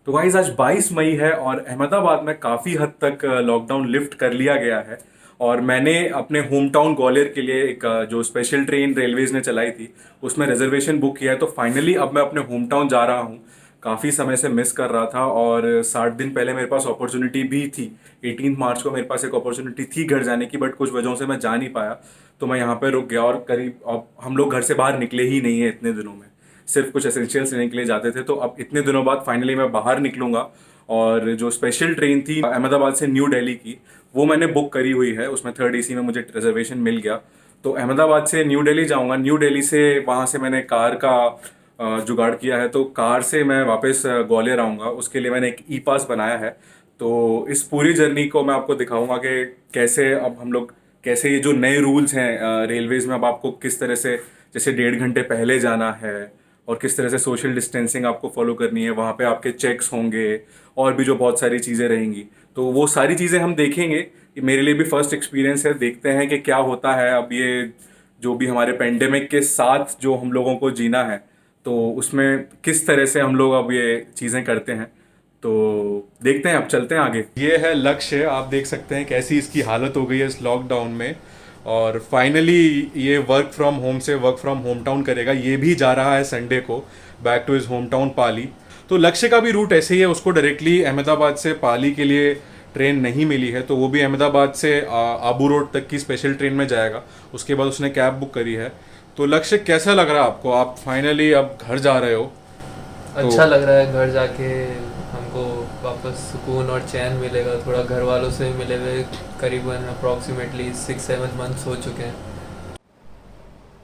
तो गाइज आज 22 मई है और अहमदाबाद में काफ़ी हद तक लॉकडाउन लिफ्ट कर लिया गया है। और मैंने अपने होम टाउन ग्वालियर के लिए एक जो स्पेशल ट्रेन रेलवेज ने चलाई थी उसमें रिजर्वेशन बुक किया है। तो फाइनली अब मैं अपने होम टाउन जा रहा हूँ। काफ़ी समय से मिस कर रहा था और 60 दिन पहले मेरे पास अपॉर्चुनिटी भी थी। 18 मार्च को मेरे पास एक अपॉर्चुनिटी थी घर जाने की, बट कुछ वजहों से मैं जा नहीं पाया। तो मैं यहाँ पे रुक गया और करीब अब हम लोग घर से बाहर निकले ही नहीं है इतने दिनों में। सिर्फ कुछ एसेंशियल्स लेने के लिए जाते थे। तो अब इतने दिनों बाद फाइनली मैं बाहर निकलूंगा। और जो स्पेशल ट्रेन थी अहमदाबाद से न्यू दिल्ली की, वो मैंने बुक करी हुई है। उसमें थर्ड एसी में मुझे रिजर्वेशन मिल गया। तो अहमदाबाद से न्यू दिल्ली जाऊंगा। न्यू दिल्ली से वहाँ से मैंने कार का जुगाड़ किया है। तो कार से मैं वापस ग्वालियर आऊँगा। उसके लिए मैंने एक ई पास बनाया है। तो इस पूरी जर्नी को मैं आपको दिखाऊंगा कि कैसे अब हम लोग, कैसे ये जो नए रूल्स हैं रेलवेज में, अब आपको किस तरह से, जैसे 1.5 घंटे पहले जाना है और किस तरह से सोशल डिस्टेंसिंग आपको फॉलो करनी है, वहाँ पे आपके चेक्स होंगे और भी जो बहुत सारी चीज़ें रहेंगी। तो वो सारी चीज़ें हम देखेंगे। ये मेरे लिए भी फर्स्ट एक्सपीरियंस है। देखते हैं कि क्या होता है अब ये जो भी हमारे पेंडेमिक के साथ जो हम लोगों को जीना है, तो उसमें किस तरह से हम लोग अब ये चीज़ें करते हैं। तो देखते हैं, अब चलते हैं आगे। ये है लक्ष्य, आप देख सकते हैं कैसी इसकी हालत हो गई है इस लॉकडाउन में। और फाइनली ये वर्क फ्रॉम होम से वर्क फ्रॉम होम टाउन करेगा। ये भी जा रहा है संडे को back to his home town Pali. तो लक्ष्य का भी रूट ऐसे ही है। उसको डायरेक्टली अहमदाबाद से पाली के लिए ट्रेन नहीं मिली है, तो वो भी अहमदाबाद से आबू रोड तक की स्पेशल ट्रेन में जाएगा। उसके बाद उसने कैब बुक करी है। तो लक्ष्य, कैसा लग रहा है आपको? आप फाइनली अब घर जा रहे हो। तो अच्छा लग रहा है घर जाके। हमको वापस सुकून और चैन मिलेगा, थोड़ा घर वालों से मिले हुए करीबन अप्रॉक्सीमेटली 6-7 मंथ्स हो चुके हैं।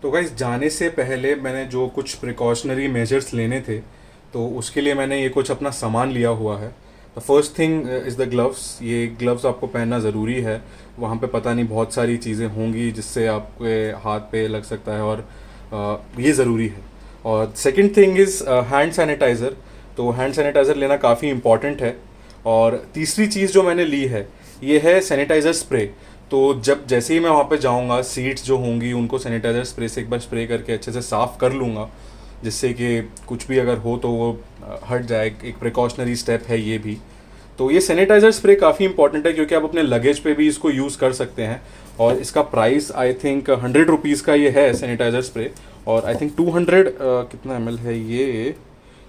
तो गाइस, जाने से पहले मैंने जो कुछ प्रिकॉशनरी मेजर्स लेने थे, तो उसके लिए मैंने ये कुछ अपना सामान लिया हुआ है। The first thing is the gloves. ये ग्लव्स आपको पहनना ज़रूरी है। वहाँ पे पता नहीं बहुत सारी चीज़ें होंगी जिससे आपके हाथ पे लग सकता है, और ये ज़रूरी है। और second thing is hand sanitiser. तो हैंड सैनिटाइज़र लेना काफ़ी इम्पॉर्टेंट है। और तीसरी चीज़ जो मैंने ली है, ये है सैनिटाइज़र स्प्रे। तो जब जैसे ही मैं वहाँ पे जाऊँगा, सीट्स जो होंगी उनको सैनिटाइज़र स्प्रे से एक बार स्प्रे करके अच्छे से साफ़ कर लूँगा, जिससे कि कुछ भी अगर हो तो वो हट जाए। एक प्रिकॉशनरी स्टेप है ये भी। तो ये सैनिटाइज़र स्प्रे काफ़ी इंपॉर्टेंट है, क्योंकि आप अपने लगेज पे भी इसको यूज़ कर सकते हैं। और इसका प्राइस आई थिंक 100 रुपीज़ का ये है सैनिटाइज़र स्प्रे। और आई थिंक 200 कितना ml है ये,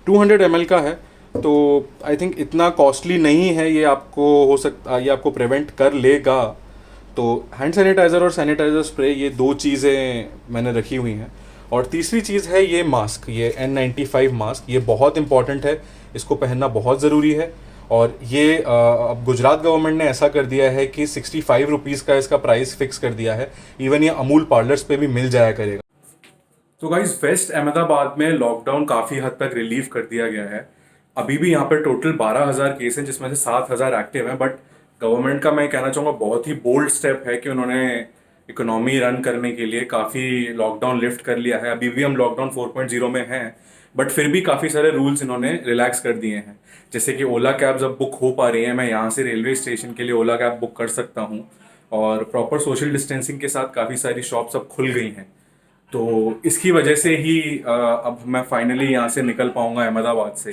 200 ml का है। तो आई थिंक इतना कॉस्टली नहीं है ये। आपको हो सकता, ये आपको प्रिवेंट कर लेगा। तो हैंड सैनिटाइज़र और सैनिटाइज़र स्प्रे, ये दो चीज़ें मैंने रखी हुई हैं। और तीसरी चीज़ है ये मास्क, ये N95 मास्क। ये बहुत इंपॉर्टेंट है, इसको पहनना बहुत ज़रूरी है। और ये अब गुजरात गवर्नमेंट ने ऐसा कर दिया है कि 65 रुपीज़ का इसका प्राइस फिक्स कर दिया है। इवन ये अमूल पार्लर्स पे भी मिल जाया करेगा। तो गाइस, वेस्ट अहमदाबाद में लॉकडाउन काफ़ी हद तक रिलीव कर दिया गया है। अभी भी यहाँ पर टोटल 12,000 केस हैं, जिसमें से 7,000 एक्टिव हैं। बट गवर्नमेंट का, मैं कहना चाहूँगा, बहुत ही बोल्ड स्टेप है कि उन्होंने इकोनॉमी रन करने के लिए काफ़ी लॉकडाउन लिफ्ट कर लिया है। अभी भी हम लॉकडाउन 4.0 में हैं, बट फिर भी काफ़ी सारे रूल्स इन्होंने रिलैक्स कर दिए हैं। जैसे कि ओला कैब्स अब बुक हो पा रही हैं। मैं यहाँ से रेलवे स्टेशन के लिए ओला कैब बुक कर सकता हूँ। और प्रॉपर सोशल डिस्टेंसिंग के साथ काफ़ी सारी शॉप्स अब खुल गई हैं। तो इसकी वजह से ही अब मैं फाइनली यहाँ से निकल पाऊंगा अहमदाबाद से।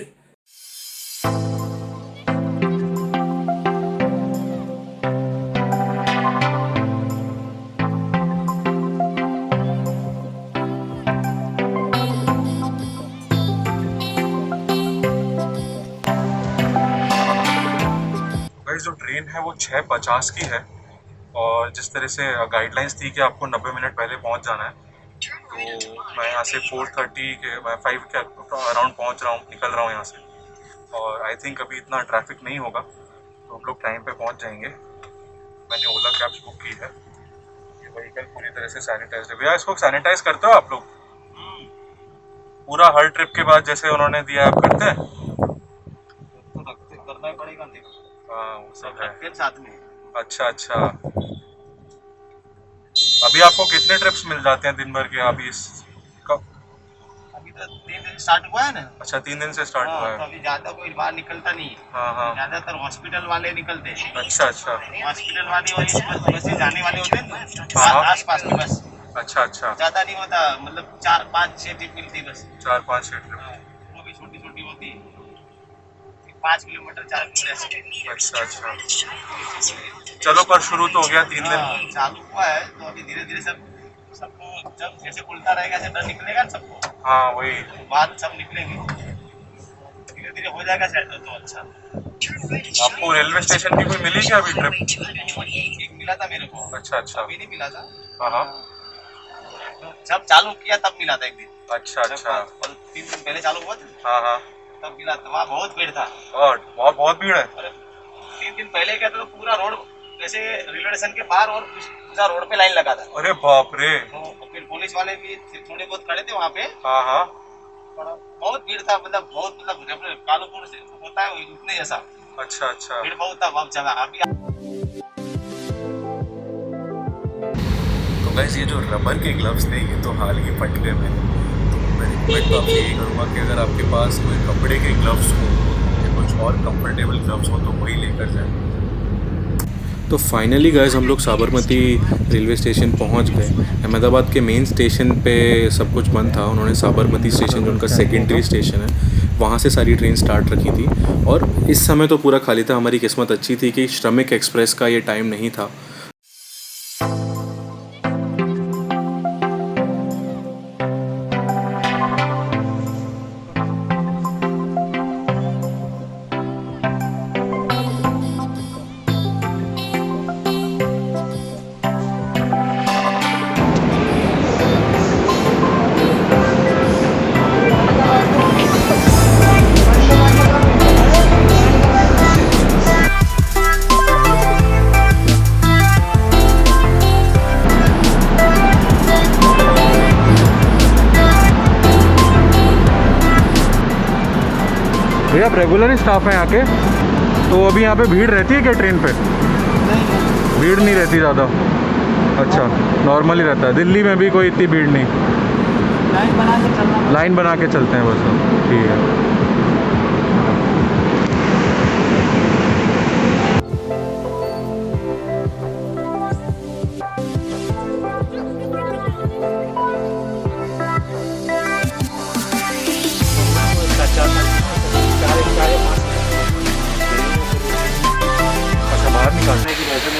गाइस, जो ट्रेन है वो 6:50 की है। और जिस तरह से गाइडलाइंस थी कि आपको 90 मिनट पहले पहुंच जाना है, तो मैं यहाँ से 4:30 के, मैं 5 के अराउंड पहुँच रहा हूँ, निकल रहा हूँ यहाँ से। और आई थिंक अभी इतना ट्रैफिक नहीं होगा, तो हम लोग टाइम पे पहुँच जाएंगे। मैंने ओला कैब्स बुक की है। ये व्हीकल पूरी तरह से सैनिटाइज है। भैया, इसको सैनिटाइज करते हो आप लोग पूरा हर ट्रिप के बाद, जैसे उन्होंने दिया, आप करते हैं? तो रखते करना ही पड़ेगा, देखो हाँ, वो सब सब है। रखते हैं साथ में। अच्छा अच्छा। अभी आपको कितने ट्रिप्स मिल जाते हैं दिन भर के? अभी इस कब? अभी तो 3 दिन स्टार्ट हुआ है ना। अच्छा, 3 दिन से स्टार्ट हुआ हाँ, तो है। अभी ज्यादा कोई बाहर निकलता नहीं है। हाँ हाँ। ज्यादातर हॉस्पिटल वाले निकलते हैं। अच्छा अच्छा। हॉस्पिटल वाले वही बस से जाने वाले होते हैं ना, हाँ। आस पास की बस। अच्छा अच्छा। ज्यादा नहीं होता, मतलब 4-5-6 ट्रिप मिलती है बस। 4-5 ट्रिप। हाँ, वो भी छोटी छोटी होती है। 5 किलोमीटर 4 किलोमीटर ऐसे। अच्छा। चलो पर शुरू तो हो गया 3 दिन। हाँ, चालू हुआ है तो अभी धीरे धीरे सबको जब जैसे खुलता रहेगा ऐसे डर निकलेगा ना सबको। हाँ वही। तो बाद सब निकलेंगे, धीरे धीरे हो जाएगा सेटल तो अच्छा। आपको रेलवे स्टेशन की कोई मिली क्या अभी ट्रिप? एक मिला था मेरे को। अच्छा अच्छा। अभी नहीं मिला था। हाँ तो जब चालू किया तब मिला था एक दिन। अच्छा अच्छा। 3 दिन पहले चालू हुआ था हाँ हाँ। तब मिला था। वहाँ बहुत भीड़ था। और बहुत भीड़ है। 3 दिन पहले क्या था तो पूरा रोड जैसे रेलवे स्टेशन के बाहर और पूरा रोड पे लाइन लगा था। अरे बाप रे। तो फिर पुलिस वाले भी थोड़े बहुत खड़े थे वहाँ पे। हाँ हाँ। बहुत भीड़ था, मतलब बहुत, मतलब कालूपुर से होता है उतने जैसा। अच्छा अच्छा। भीड़ बहुत था बहुत जगह। अभी तो गाइस ये जो रबर के ग्लव्स थे ये तो हाल ही फट गए मैंने। तो मैं रिकमेंड तो आपसे यही करूँगा कि अगर आपके पास कोई कपड़े के ग्लव्स हो या कुछ और कंफर्टेबल ग्लव्स हो तो वही लेकर जाएं। तो फाइनली गाइस हम लोग साबरमती रेलवे स्टेशन पहुंच गए। अहमदाबाद के मेन स्टेशन पे सब कुछ बंद था। उन्होंने साबरमती स्टेशन जो उनका सेकेंडरी स्टेशन है वहाँ से सारी ट्रेन स्टार्ट रखी थी और इस समय तो पूरा खाली था। हमारी किस्मत अच्छी थी कि श्रमिक एक्सप्रेस का ये टाइम नहीं था। भैया आप रेगुलर ही स्टाफ हैं यहाँ के, तो अभी यहाँ पे भीड़ रहती है क्या ट्रेन पे? भीड़ नहीं रहती ज़्यादा। अच्छा, नॉर्मल ही रहता है। दिल्ली में भी कोई इतनी भीड़ नहीं। लाइन बना के चलते हैं बस। ठीक है।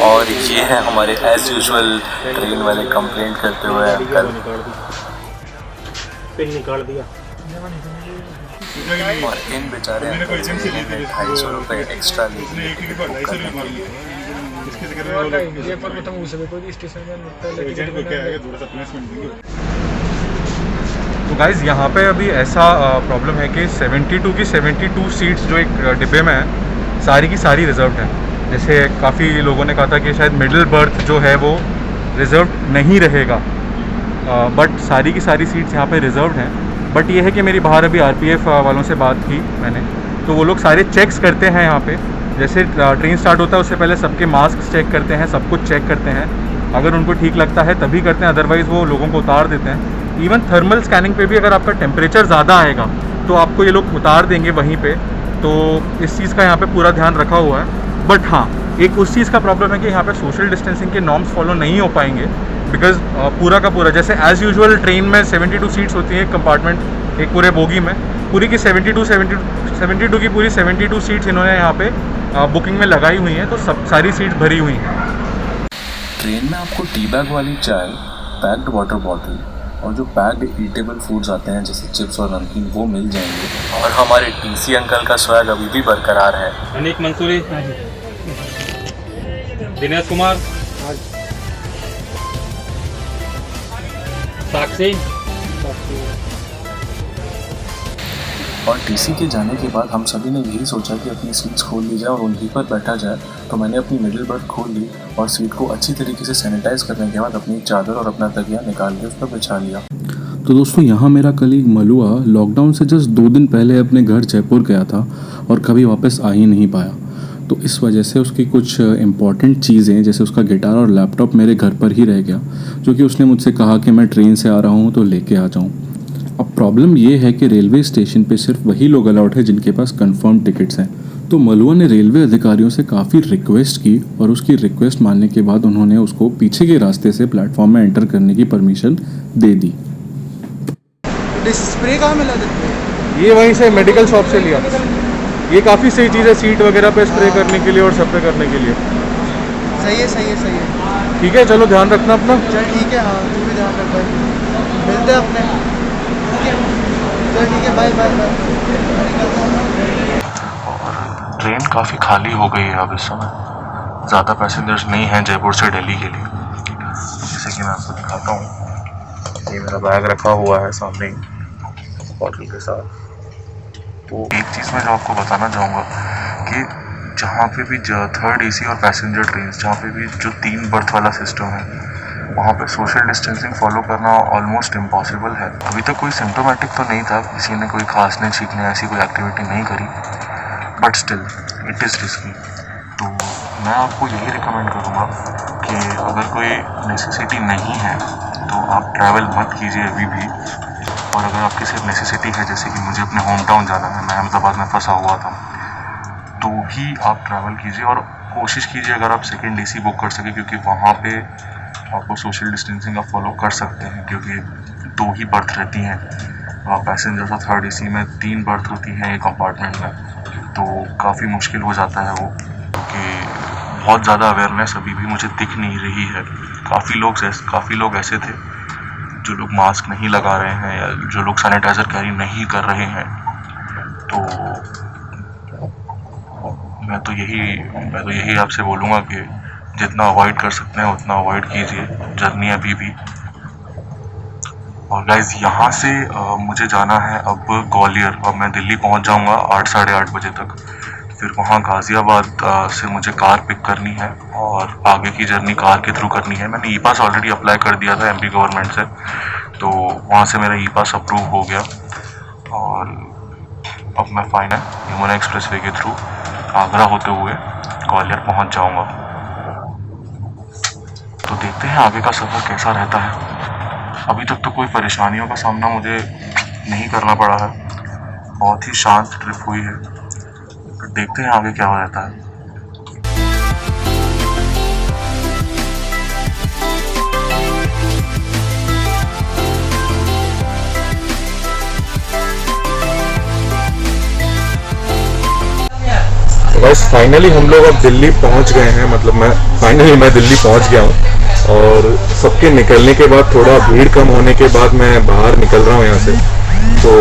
और ये है हमारे एज यूजुअल ट्रेन वाले कंप्लेंट करते हुए अंकल। पिन निकाल दिया। और इन बेचारे अंकल ने 250 रुपये एक्स्ट्रा ले लिए टिकट बुक करने के लिए। तो गाइज़ यहाँ पे अभी ऐसा प्रॉब्लम है कि 72 की 72 सीट्स जो एक डिब्बे में है सारी की सारी रिजर्व्ड है। जैसे काफ़ी लोगों ने कहा था कि शायद मिडिल बर्थ जो है वो रिज़र्व नहीं रहेगा, बट सारी की सारी सीट्स यहाँ पे रिज़र्व्ड हैं। बट ये है कि मेरी बाहर अभी आरपीएफ वालों से बात की मैंने, तो वो लोग सारे चेक्स करते हैं यहाँ पे। जैसे ट्रेन स्टार्ट होता है उससे पहले सबके मास्क चेक करते हैं, सब कुछ चेक करते हैं। अगर उनको ठीक लगता है तभी करते हैं, अदरवाइज़ वो लोगों को उतार देते हैं। इवन थर्मल स्कैनिंग पे भी अगर आपका टेम्परेचर ज़्यादा आएगा तो आपको ये लोग उतार देंगे वहीं पे। तो इस चीज़ का यहाँ पे पूरा ध्यान रखा हुआ है। बट हाँ, एक उस चीज़ का प्रॉब्लम है कि यहाँ पे सोशल डिस्टेंसिंग के नॉर्म्स फॉलो नहीं हो पाएंगे, बिकॉज पूरा का पूरा जैसे एज़ यूजुअल ट्रेन में 72 सीट्स होती हैं कंपार्टमेंट एक पूरे बोगी में, पूरी की 72 की पूरी 72 सीट्स इन्होंने यहाँ पे बुकिंग में लगाई हुई हैं, तो सब सारी सीट्स भरी हुई हैं। ट्रेन में आपको टी बैग वाली चाय, पैक्ड वाटर बॉटल और जो पैक्ड ईटेबल फूड्स आते हैं जैसे चिप्स और नमकीन वो मिल जाएंगे। और हमारे टीसी अंकल का स्वैग अभी भी बरकरार है। अनिक मंसूरी, दिनेश कुमार, साक्षी। और टीसी के जाने के बाद हम सभी ने यही सोचा कि अपनी सीट्स खोल ली जाए और उन्हीं पर बैठा जाए। तो मैंने अपनी मिडिल बर्थ खोल ली और सीट को अच्छी तरीके से सैनिटाइज करने के बाद अपनी चादर और अपना तकिया निकाल के उस पर बिछा लिया। तो दोस्तों यहाँ मेरा कलीग मलुआ लॉकडाउन से जस्ट 2 दिन पहले अपने घर जयपुर गया था और कभी वापस आ ही नहीं पाया। तो इस वजह से उसकी कुछ इम्पॉर्टेंट चीज़ें जैसे उसका गिटार और लैपटॉप मेरे घर पर ही रह गया, जो कि उसने मुझसे कहा कि मैं ट्रेन से आ रहा हूँ तो लेके आ जाऊँ। अब प्रॉब्लम ये है कि रेलवे स्टेशन पे सिर्फ वही लोग अलाउड है जिनके पास कंफर्म टिकट्स हैं। तो मलुआ ने रेलवे अधिकारियों से काफ़ी रिक्वेस्ट की और उसकी रिक्वेस्ट मानने के बाद उन्होंने उसको पीछे के रास्ते से प्लेटफॉर्म में एंटर करने की परमिशन दे दी। स्प्रे कहाँ मिला देते? ये वहीं से मेडिकल शॉप से लिया, ये काफ़ी सही चीज़ है सीट वगैरह पे स्प्रे करने के लिए और सब पे करने के लिए। सही है सही है सही है। ठीक है, चलो ध्यान रखना अपना। चल ठीक है, हाँ तू भी ध्यान रख भाई, मिलते हैं अपने। चल ठीक है, बाय बाय बाय। ट्रेन काफ़ी खाली हो गई है अब इस समय, ज़्यादा पैसेंजर्स नहीं हैं जयपुर से दिल्ली के लिए। जैसे कि मैं आपको दिखाता हूँ, ये मेरा बैग रखा हुआ है सामने ही बॉटल के साथ। तो एक चीज़ मैं जो आपको बताना चाहूँगा कि जहाँ पे भी थर्ड एसी और पैसेंजर ट्रेन, जहाँ पे भी जो 3 बर्थ वाला सिस्टम है, वहाँ पे सोशल डिस्टेंसिंग फॉलो करना ऑलमोस्ट इम्पॉसिबल है। अभी तक कोई सिम्टोमेटिक तो नहीं था, किसी ने कोई खांसने छींकने ऐसी कोई एक्टिविटी नहीं करी, but still it is risky. तो मैं आपको यही रिकमेंड करूँगा कि अगर कोई नेसेसिटी नहीं है तो आप ट्रैवल मत कीजिए अभी भी। और अगर आपकी सिर्फ नेसेसिटी है, जैसे कि मुझे अपने होम टाउन जाना है, मैं अहमदाबाद में फंसा हुआ था, तो भी आप ट्रैवल कीजिए। और कोशिश कीजिए अगर आप सेकेंड एसी बुक कर सके, क्योंकि वहाँ पे आपको सोशल डिस्टेंसिंग आप फॉलो कर सकते हैं, क्योंकि 2 ही बर्थ रहती हैं पैसेंजर्स। और थर्ड एसी में 3 बर्थ होती हैं एक कंपार्टमेंट में, तो काफ़ी मुश्किल हो जाता है वो। कि बहुत ज़्यादा अवेयरनेस अभी भी मुझे दिख नहीं रही है। काफ़ी लोग ऐसे थे जो लोग मास्क नहीं लगा रहे हैं या जो लोग सैनिटाइज़र कैरी नहीं कर रहे हैं। तो मैं तो यही आपसे बोलूँगा कि जितना अवॉइड कर सकते हैं उतना अवॉइड कीजिए जर्नी अभी भी। और गाइज यहाँ से मुझे जाना है अब ग्वालियर। अब मैं दिल्ली पहुँच जाऊँगा 8 साढ़े 8 बजे तक। फिर वहाँ गाज़ियाबाद से मुझे कार पिक करनी है और आगे की जर्नी कार के थ्रू करनी है। मैंने ई पास ऑलरेडी अप्लाई कर दिया था एमपी गवर्नमेंट से, तो वहाँ से मेरा ई पास अप्रूव हो गया और अब मैं फाइनल यमुना एक्सप्रेसवे के थ्रू आगरा होते हुए ग्वालियर पहुँच जाऊँगा। तो देखते हैं आगे का सफ़र कैसा रहता है। अभी तक तो कोई परेशानियों का सामना मुझे नहीं करना पड़ा है, बहुत ही शांत ट्रिप हुई है। देखते हैं आगे क्या हो रहता है। बस फाइनली हम लोग अब दिल्ली पहुंच गए हैं। मतलब मैं दिल्ली पहुंच गया हूं और सबके निकलने के बाद, थोड़ा भीड़ कम होने के बाद मैं बाहर निकल रहा हूं यहाँ से। तो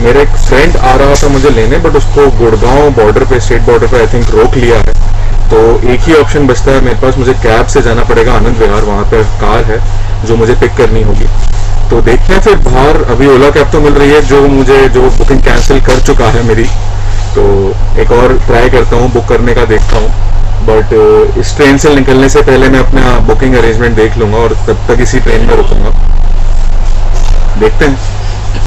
मेरा एक फ्रेंड आ रहा था मुझे लेने, बट उसको गुड़गांव बॉर्डर पे, स्टेट बॉर्डर पे आई थिंक रोक लिया है। तो एक ही ऑप्शन बचता है मेरे पास, मुझे कैब से जाना पड़ेगा आनंद विहार। वहाँ पे कार है जो मुझे पिक करनी होगी। तो देखते हैं फिर बाहर। अभी ओला कैब तो मिल रही है जो बुकिंग कैंसिल कर चुका है मेरी, तो एक और ट्राई करता हूँ बुक करने का, देखता हूँ। बट इस ट्रेन से निकलने से पहले मैं अपना बुकिंग अरेंजमेंट देख लूँगा और तब तक इसी ट्रेन में रुकूंगा। देखते हैं।